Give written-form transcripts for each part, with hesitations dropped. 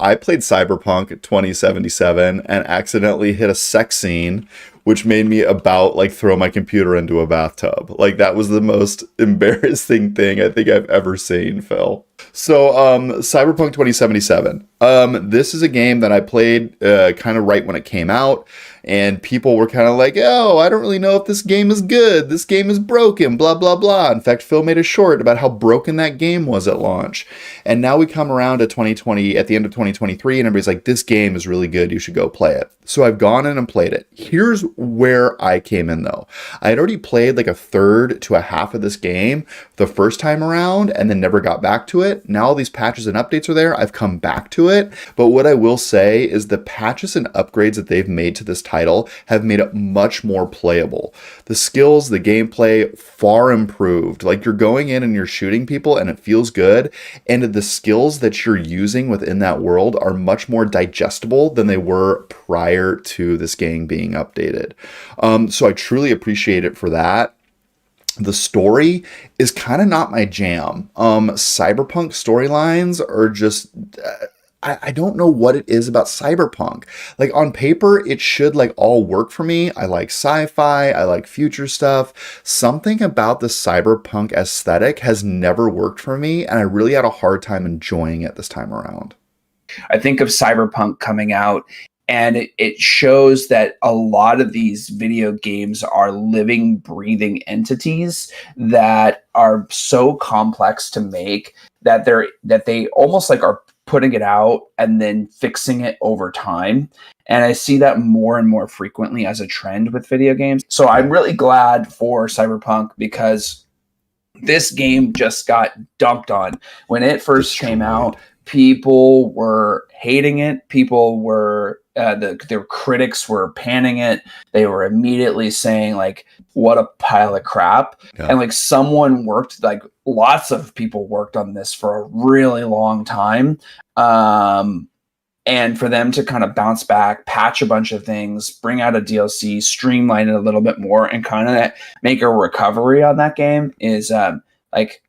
I played Cyberpunk 2077 and accidentally hit a sex scene, which made me about like throw my computer into a bathtub. Like that was the most embarrassing thing I think I've ever seen, Phil. So, Cyberpunk 2077. This is a game that I played kind of right when it came out, and people were kind of like, "Oh, I don't really know if this game is good. This game is broken, blah, blah, blah." In fact, Phil made a short about how broken that game was at launch. And now we come around to 2020, at the end of 2023, and everybody's like, "This game is really good. You should go play it." So I've gone in and played it. Here's where I came in though. I had already played like a third to a half of this game the first time around and then never got back to it. Now all these patches and updates are there. I've come back to it. But what I will say is the patches and upgrades that they've made to this title have made it much more playable. The skills, the gameplay, far improved. Like you're going in and you're shooting people and it feels good. And the skills that you're using within that world are much more digestible than they were prior to this game being updated. So I truly appreciate it for that. The story is kind of not my jam. Cyberpunk storylines are just... I don't know what it is about Cyberpunk. Like on paper, it should like all work for me. I like sci-fi. I like future stuff. Something about the Cyberpunk aesthetic has never worked for me. And I really had a hard time enjoying it this time around. I think of Cyberpunk coming out, and it shows that a lot of these video games are living, breathing entities that are so complex to make that they almost like are putting it out and then fixing it over time. And I see that more and more frequently as a trend with video games. So I'm really glad for Cyberpunk because this game just got dumped on. When it first came out, people were hating it. People were their critics were panning it. They were immediately saying like, "What a pile of crap!" Yeah. And like someone worked, like lots of people worked on this for a really long time. And for them to kind of bounce back, patch a bunch of things, bring out a DLC, streamline it a little bit more, and kind of make a recovery on that game is like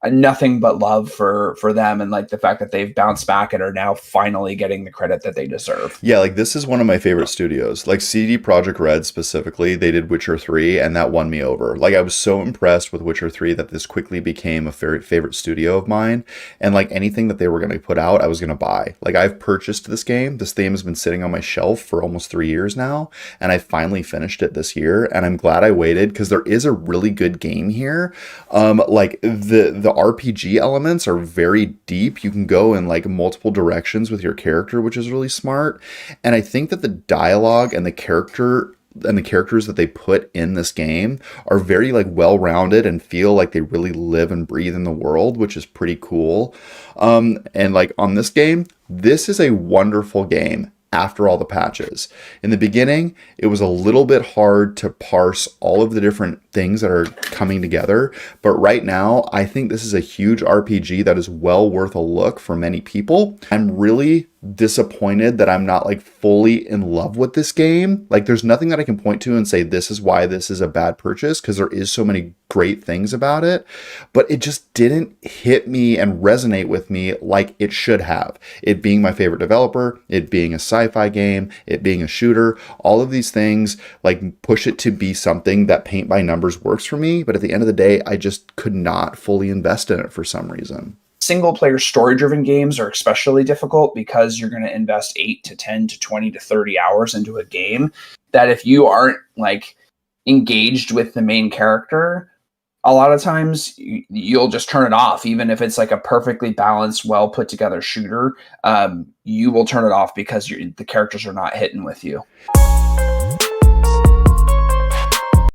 nothing but love for them, and like the fact that they've bounced back and are now finally getting the credit that they deserve. Yeah, like this is one of my favorite studios. Like CD Projekt Red specifically, they did Witcher 3 and that won me over. Like I was so impressed with Witcher 3 that this quickly became a favorite studio of mine, and like anything that they were going to put out, I was going to buy. Like I've purchased this game. This game has been sitting on my shelf for almost 3 years now, and I finally finished it this year, and I'm glad I waited because there is a really good game here. Like the RPG elements are very deep. You can go in like multiple directions with your character, which is really smart. And I think that the dialogue and the characters that they put in this game are very like well-rounded and feel like they really live and breathe in the world, which is pretty cool. And like on this game, this is a wonderful game. After all the patches. In the beginning, it was a little bit hard to parse all of the different things that are coming together, but right now, I think this is a huge RPG that is well worth a look for many people. I'm really disappointed that I'm not like fully in love with this game. Like there's nothing that I can point to and say this is why this is a bad purchase, because there is so many great things about it, but it just didn't hit me and resonate with me like it should have. It being my favorite developer, it being a sci-fi game, it being a shooter, all of these things like push it to be something that paint by numbers works for me, but at the end of the day, I just could not fully invest in it for some reason. Single player story driven games are especially difficult because you're going to invest 8 to 10 to 20 to 30 hours into a game that if you aren't like engaged with the main character, a lot of times you'll just turn it off. Even if it's like a perfectly balanced, well put together shooter, you will turn it off because the characters are not hitting with you.